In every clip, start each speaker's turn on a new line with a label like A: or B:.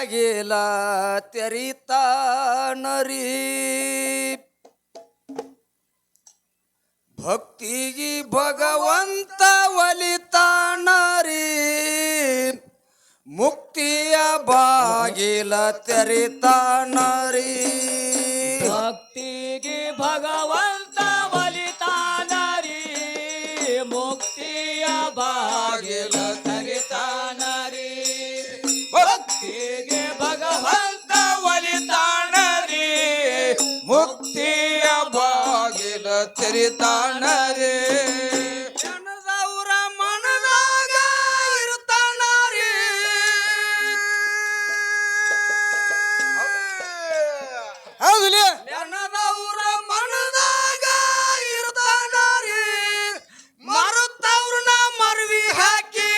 A: ಬಾಗಿಲ ತೆರಿತಾನರಿ ಭಕ್ತಿಗೆ ಭಗವಂತ ಒಲಿತಾನರಿ ಮುಕ್ತಿಯ ಬಾಗಿಲ ತೆರಿತಾನರಿ
B: ಭಕ್ತಿಗೆ ಭಗವಂತ ಒಲಿತಾನರಿ ಮುಕ್ತಿಯ ಬಾಗಿಲ ತೆರಿತಾನರಿ ಭಕ್ತಿಗೆ ಭಗವಂತ ಒಲಿತಾನರಿ
A: ಮುಕ್ತಿಯ ಬಾಗಿಲ ತೆರಿತಾನರಿ ಜನದವರ ಮನದಾಗ ಇರ್ತಾನರಿ ಹೌದಿಲ್ಲ ಜನದವರ ಮನದಾಗ ಇರ್ತಾನರಿ ಮರುತವ್ರನ್ನ ಮರವಿ ಹಾಕಿ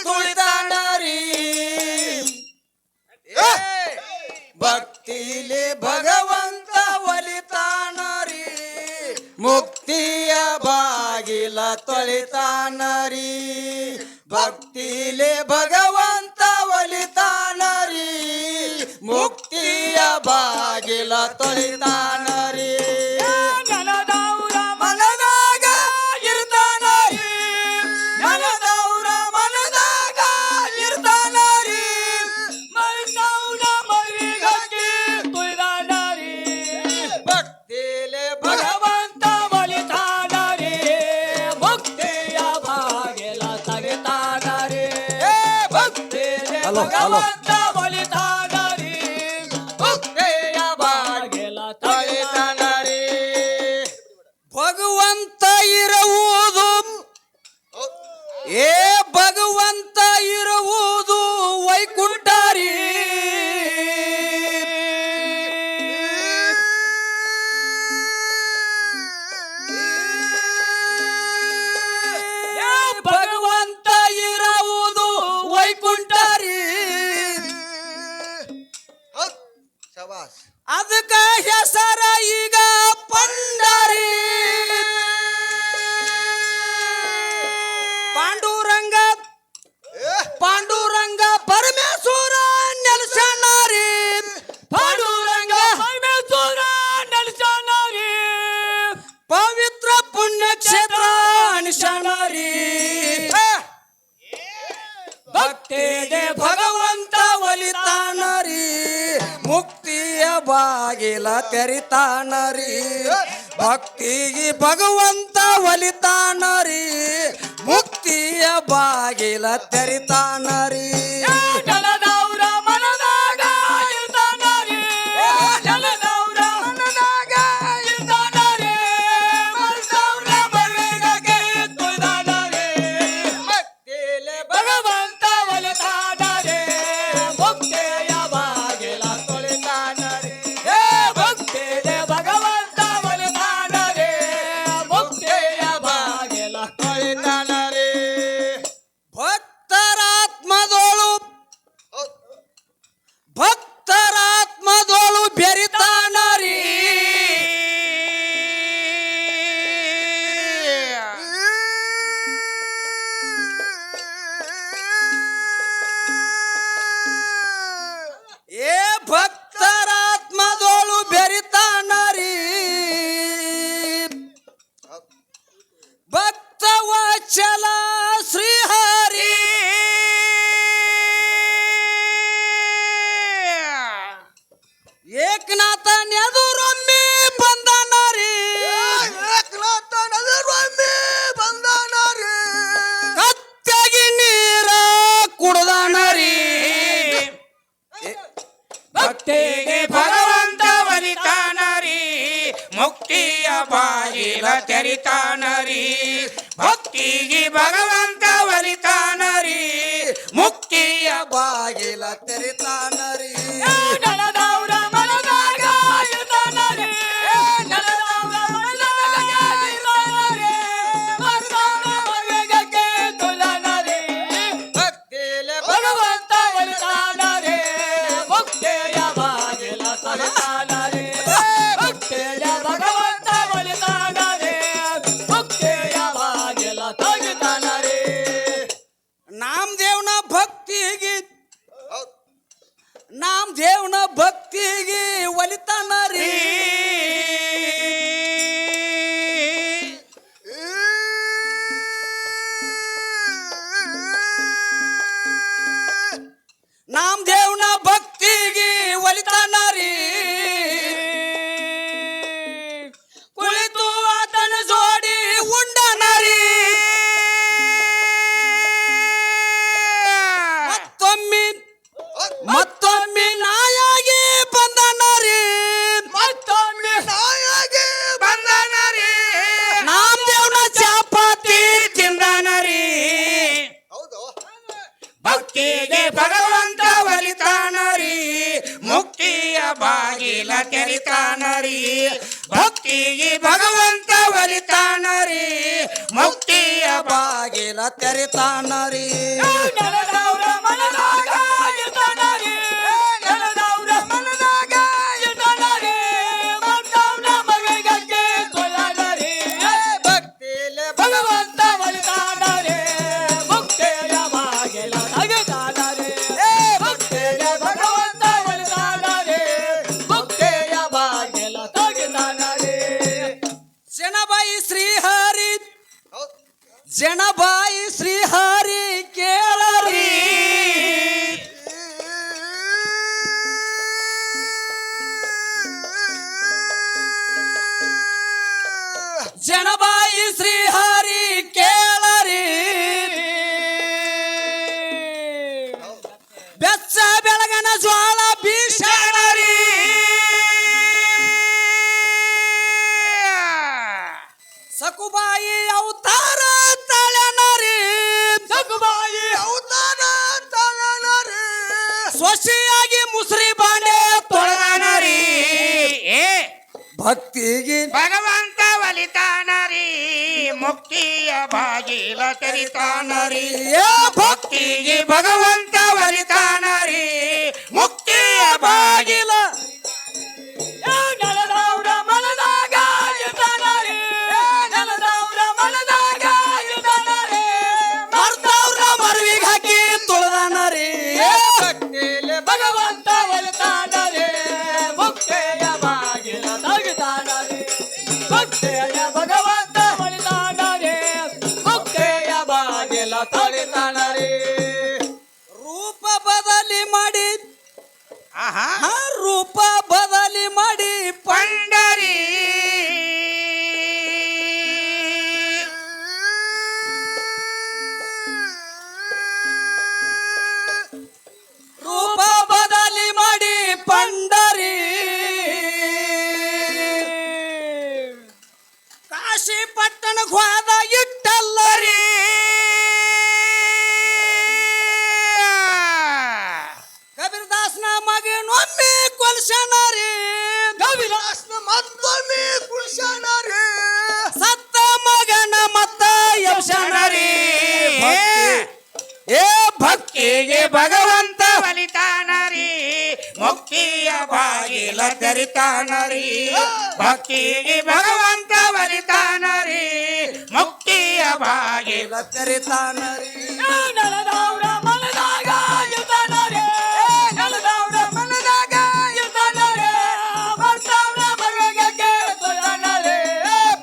A: ತುಳಿತಾನರಿ ಭಕ್ತಿಲಿ ಭಗವಂತ ಒಲಿತಾನರಿ ಮುಕ್ತಿಯ ಬಾಗಿಲ ತೊಳಿತಾನರಿ ಭಕ್ತಿಲಿ ಭಗವಂತ ಒಲಿತಾನರಿ ಮುಕ್ತಿಯ ಬಾಗಿಲ ತೊಳಿತಾನರಿ
B: ಜನದವರ
A: ಮನದಾಗ ಇರ್ತಾನರಿ ಜನದವರ ಮನದಾಗ ಇರ್ತಾನರಿ
B: ಮರುತವ್ರ ಮರಿಗಕ್ಕೆ ತುಳಿದಾನರಿ
A: ಭಕ್ತಿಲಿ
B: ಭಗವಂತ ಒಲಿತಾನರಿ ಮುಕ್ತಿಯ ಬಾಗಿಲ ತೆರಿತಾನರಿ ಭಕ್ತಿಗೆ
A: ಹಲೋ, ಹಲೋ.
B: ಭಗವಂತ ಒಲಿತಾನರಿ ಮುಕ್ತಿಯ ಬಾಗಿಲ ತೆರಿತಾನರಿ
A: ಭಗವಂತ ಇರುವುದು ಏ ಭಗವಂತ ಇರುವುದು ವೈಕುಂಠರಿ ಏ ಭಗವಂತ ಇರುವುದು ವೈಕುಂಠರಿ ಅದಕ್ಕ ಹೆಸರ ಈಗ ಪಂಡರಿ ಪಾಂಡುರಂಗ ಪಾಂಡುರಂಗ ಪರಮೇಶ್ವರ ನೆಲಸನಾರಿ ಪಾಂಡುರಂಗ
B: ಪರಮೇಶ್ವರ ನೆಲೆಸನಾರಿ
A: ಪವಿತ್ರ ಪುಣ್ಯಕ್ಷೇತ್ರ ಅನಿಶನಾರಿ ಭಕ್ತಿಗೆ ಭಗವಂತ ಒಲಿತಾನರಿ ಮುಕ್ತಿಯ ಬಾಗಿಲ ತೆರಿತಾನರಿ ಭಕ್ತಿಗೆ ಭಗವಂತ ಒಲಿತಾನರಿ ಮುಕ್ತಿಯ ಬಾಗಿಲ ತೆರಿತಾನರಿ
B: ಜನದವರ ಮನದಾಗ ಇರ್ತಾನರಿ ಜನದವರ ಮನದಾಗ ಇರ್ತಾನರಿ ಮರುತವ್ರ ಮರಿಗಕ್ಕೆ ತುಳಿದಾನರಿ
A: ಭಕ್ತಿಲಿ
B: ಭಗವಂತ ಒಲಿತಾನರಿ ಮುಕ್ತಿಯ ಬಾಗಿಲ ತೊಳಿತಾನರಿ ಭಕ್ತಿಗೆ ಭಗವಂತ ಒಲಿತಾನರಿ ಮುಕ್ತಿಯ ಬಾಗಿಲ
A: ತೊಳಿತಾನರಿ ಭಕ್ತರಾತ್ಮದೋಳು ಭಕ್ತರಾತ್ಮದೋಳು ಬೆರಿತಾನರಿ ಏ ಭಕ್ತರಾತ್ಮದೋಳು ಬೆರಿತಾನರಿ ಭಕ್ತವಚಲ ಶ್ರೀಹರಿ ಏಕನಾಥ ನೆದುರೊಮ್ಮೆ ಬಂದನರಿ ಏಕನಾಥ ನೆದುರೊಮ್ಮೆ ಬಂದನರಿ ಕತ್ತೆಗೆ ನೀರ ಕುಡ್ದನರಿ
B: ಭಕ್ತಿಗೆ ಭಗವಂತ ಒಲಿತಾನರಿ ಮುಕ್ತಿಯ ಬಾಗಿಲ ತೆರಿತಾನರಿ ಭಕ್ತಿಗೆ ಭಗವಂತ ಒಲಿತಾನರಿ ಮುಕ್ತಿಯ
A: ಬಾಗಿಲ ತೆರಿತಾನರಿ
B: ಜನದವರ ಮನದಾಗ ಇರ್ತಾನರಿ ಜನದವರ ಮನದಾಗ ಇರ್ತಾನರಿ ಮರುತವ್ರ ಮರಿಗಕ್ಕೆ ತುಳಿದಾನರಿ
A: ಭಕ್ತಿಲಿ
B: ಭಗವಂತ ಒಲಿತಾನರಿ ಮುಕ್ತಿಯ ಬಾಗಿಲ ತೆರಿತಾನರಿ ಭಕ್ತಿಯ ಭಗವಂತ ಒಲಿತಾನರಿ ಮುಕ್ತಿಯ ಬಾಗಿಲ ತೆರಿತಾನರಿ
A: ನಾಮದೇವನ ಭಕ್ತಿಗೆ ತೆರಿತಾನರಿ
B: ನೆಲದವ್ರ ಮನದಾಗ ಇರ್ತಾನರಿ ನೆಲದವ್ರ ಮನದಾಗ ಇರ್ತಾನರಿ ಭಕ್ತವ್ನ ಮಗಗೆ ತೊಳನರಿ
A: ಭಕ್ತಿಲೆ
B: ಭಗವಂತ ಒಲಿತಾನರಿ ಮುಕ್ತಿಯ ಬಾಗಿಲ ತೆಗೆದಾನರಿ ಮುಕ್ತಿಯ ಭಗವಂತ ಒಲಿತಾನರಿ ಮುಕ್ತಿಯ ಬಾಗಿಲ ತೆಗೆದಾನರಿ
A: ಜನಬಾಯಿ ಶ್ರೀಹರಿ ಜನಬಾಯಿ ಶ್ರೀಹರಿ ಕೇಳರಿ ಜನಬಾಯಿ ಶ್ರೀಹರಿ ಕೇಳರಿ ಬೆಚ್ಚ ಬೆಳಗನ ಜ್ವಾಳ ಭೀಷಣರಿ ಸಕುಬಾಯಿ ಅವತಾರ ತಳನರಿ
B: ಸಗುಬಾಯಿ
A: ಅವತಾರ ತಳನರಿ ಸ್ವಶಿಯಾಗಿ ಮುಸ್ರಿ ಬಾಂಡೆ ತೊಳೆದನರಿ ಭಕ್ತಿಗೆ
C: ಭಗವಂತ ಒಲಿತಾನರಿ ಮುಕ್ತಿಯ ಬಾಗಿಲ ತೆರಿತಾನರಿ ಭಕ್ತಿಗೆ ಭಗವಂತ ಒಲಿತಾನರಿ ಮುಕ್ತಿಯ ಬಾಗಿಲ
B: ನೆಲದವ್ರ ಮನದಾಗ ಇರ್ತಾನರಿ ನೆಲದವ್ರ ಮನದಾಗ ಇರ್ತಾನರಿ
A: ಮರ್ತವ್ರ ಮರವಿಗೆ ಹಾಕಿ ತೊಳೆದನರಿ
B: ಭಕ್ತಿಲೆ ಭಗವಂತ ಒಲಿತಾನರಿ ಮುಕ್ತಿಯ ಬಾಗಿಲ ತೆಗೆದಾನರಿ ಭಕ್ತಿಯ ಭಗವಂತ ಒಲಿತಾನರಿ ಮುಕ್ತಿಯ ಬಾಗಿಲ ತೆಗೆದಾನರಿ
A: ರೂಪ ಬದಲಿ ಮಾಡಿ
C: ಆಹಾ
A: ರೂಪ ಬದಲಿ ಮಾಡಿ
C: ಪಂಡರಿ
A: ರೂಪ ಬದಲಿ ಮಾಡಿ ಪಂಡರಿ ಕಾಶಿ ಪಟ್ಟಣ ಹೋದ ಇಟ್ಟಲ್ಲರಿ ಕಬೀರದಾಸನ ಮಗನೊಮ್ಮೆ ಕೊಲ್ಸನರಿ
B: ಕವಿದಾಸನ
A: ಮತ್ತೊಮ್ಮೆ ಕುಲ್ಸನರಿ ಸತ್ತ ಮಗನ ಮತ್ತ ಯಶನರಿ ಏ
C: ಭಕ್ತಿಗೆ ಭಗವಂತ ಒಲಿತಾನರಿ ಮುಕ್ತಿಯ ಬಾಗಿಲ ತೆರಿತಾನರಿ ಭಕ್ತಿಗೆ ಭಗವಂತ ಒಲಿತಾನರಿ ಮುಕ್ತಿಯ ಬಾಗಿಲ
A: ತೆರಿತಾನರಿ
B: ನೆಲದವ್ರ ಮನದಾಗ ಇರ್ತಾನರಿ ನೆಲದವ್ರ ಮನದಾಗ ಇರ್ತಾನರಿ ಭಕ್ತವ್ನ ಮಗಗೆ ತೊಳನರಿ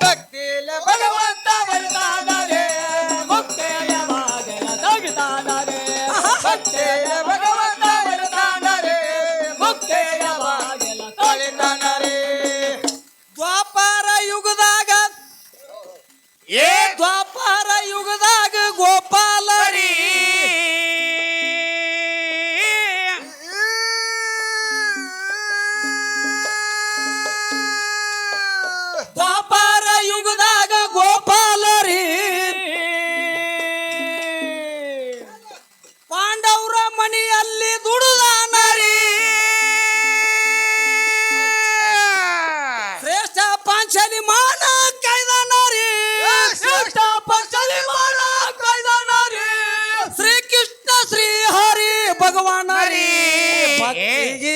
A: ಭಕ್ತಿಲೆ
B: ಭಗವಂತ ಒಲಿತಾನರಿ ಮುಕ್ತಿಯ ಬಾಗಿಲ ತೆಗೆದಾನರಿ ಭಕ್ತಿಯ ಭಗವಂತ ಒಲಿತಾನರಿ ಮುಕ್ತಿಯ ಬಾಗಿಲ ತೆಗೆದಾನರಿ
A: ದ್ವಾಪಾರ ಯುಗದಾಗ
C: ಏ
A: ದ್ವಾಪಾರ ಯುಗದಾಗ ಗೋಪಾಲರಿ ದ್ವಾಪಾರ ಯುಗದಾಗ ಗೋಪಾಲರಿ ಪಾಂಡವರ ಮನೆಯಲ್ಲಿ ದುಡುದಾನರಿ ಶ್ರೇಷ್ಠ ಪಾಂಚಾಲಿ ಮಾನ ಕೈದಾನರಿ
B: ಶ್ರೇಷ್ಠ ಪಂಚಲಿ ಮಾಡ ಕೈದಾನರಿ
A: ಶ್ರೀಕೃಷ್ಣ ಶ್ರೀ ಹರಿ ಭಗವಾನರಿ ಭಕ್ತಿಗೆ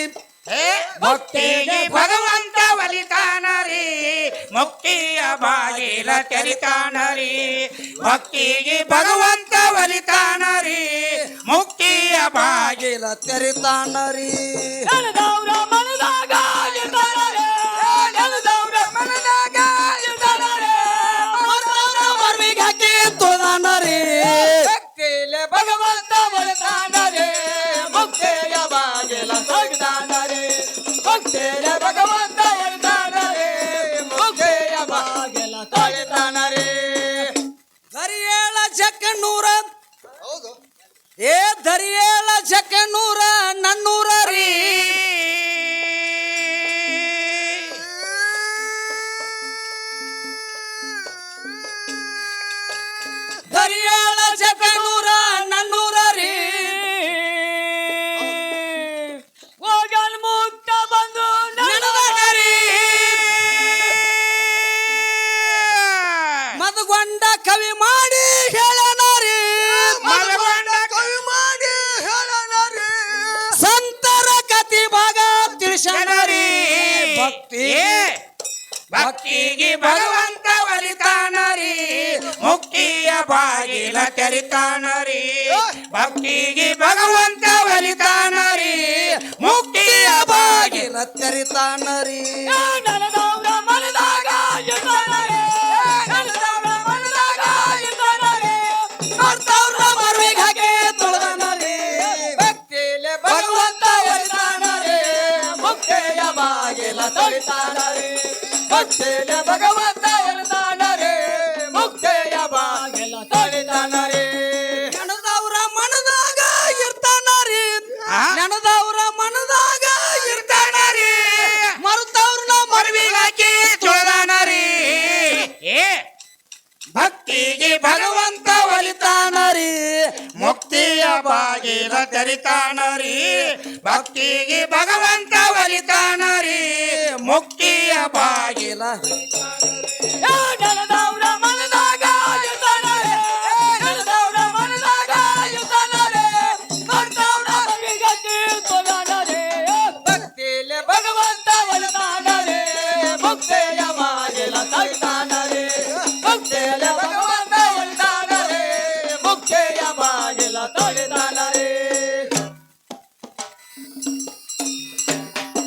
C: ಭಕ್ತಿಗೆ ಭಗವಂತ ಒಲಿತಾನರಿ ಮುಕ್ತಿಯ ಬಾಗಿಲ ತೆರಿತಾನರಿ ಭಕ್ತಿಗೆ ಭಗವಂತ ಒಲಿತಾನರಿ ಮುಕ್ತಿಯ ಬಾಗಿಲ
A: ಬಾಗಿಲ ತೆರಿತಾನರಿ
B: ನೆಲದವ್ರ ಮನದಾಗ ಇರ್ತಾನರಿ ನೆಲದವ್ರ ಮನದಾಗ ಇರ್ತಾನರಿ
A: ಮರ್ತವ್ರ ಮರವಿಗೆ ಹಾಕಿ ತೊಳೆದನರಿ
B: ಭಕ್ತಿಲೆ ಭಗವಂತ ಒಲಿತಾನರಿ ಮುಕ್ತಿಯ ಬಾಗಿಲ ತೆಗೆದಾನರಿ ಭಕ್ತಿಲೆ ಭಗವಂತ ಒಲಿತಾನರಿ ಮುಕ್ತಿಯ ಬಾಗಿಲ ತೆಗೆದಾನರಿ
A: ಧರಿಯೇಳ ಜಕ್ಕನೂರ ಏ ಧರಿಯೇಳ ಜಕ್ಕನೂರ ನನ್ನೂರ ರೀ ಧರಿಯೇಳ ಜಕ್ಕನೂರ ನನ್ನೂರ ರೀ
B: ಹೋಗಲ್ ಮುಕ್ತ ಬಂದು
A: ನಡೆದನರಿ ಮದಗೊಂಡ ಕವಿ ಮಾಡಿ ಹೇಳನರಿ
C: ಭಕ್ತಿಗೆ ಭಗವಂತ ಒಲಿತಾನ ರೀ ಮುಕ್ತಿಯ ಬಾಗಿಲ ತೆರಿತಾನ ರೀ ಭಕ್ತಿಗೆ ಭಗವಂತ ಒಲಿತಾನ ರೀ ಮುಕ್ತಿಯ ಬಾಗಿಲ
A: ತೆರಿತಾನರಿ
B: ನನದವ್ರ ಮನದಾಗ ಇರ್ತಾನರಿ ನನದವ್ರ ಮನದಾಗ ಇರ್ತಾನರಿ
A: ಮರ್ತವ್ರ ಮರ್ವಿಗ್ ಹಾಕಿ ತುಳಿದಾನರಿ
B: ಭಕ್ತಿಲೆ ಭಗವಂತ ಒಲಿತಾನರಿ ಮುಕ್ತಿಯ ಬಾಗಿಲ ತೆರಿತಾನರಿ ಭಕ್ತಿಲೆ ಭಗವಂತ ಒಲಿತಾನರಿ ಮುಕ್ತಿಯ ಬಾಗಿಲ ತೆರಿತಾನರಿ
A: ನೆನದವ್ರ ಮನದಾಗ ಇರ್ತಾನರಿ
C: ಆ?
A: ನೆನದವ್ರ ಮನದಾಗ
C: ಇರ್ತಾನ ರೀ
A: ಮರ್ತವ್ರನ
C: ಮರ್ವಿಗಾಕಿ ತುಳದಾನ ರೀ ಏ ಭಕ್ತಿಗೆ ಭಗವಂತ ಒಲಿತಾನರಿ ಮುಕ್ತಿಯ ಬಾಗಿಲ ತೆರಿತಾನ ರೀ ಭಕ್ತಿಗೆ ಭಗವಂತ ಒಲಿತಾನ ರೀ ಮುಕ್ತಿಯ ಬಾಗಿಲ
A: ಬಾಗಿಲ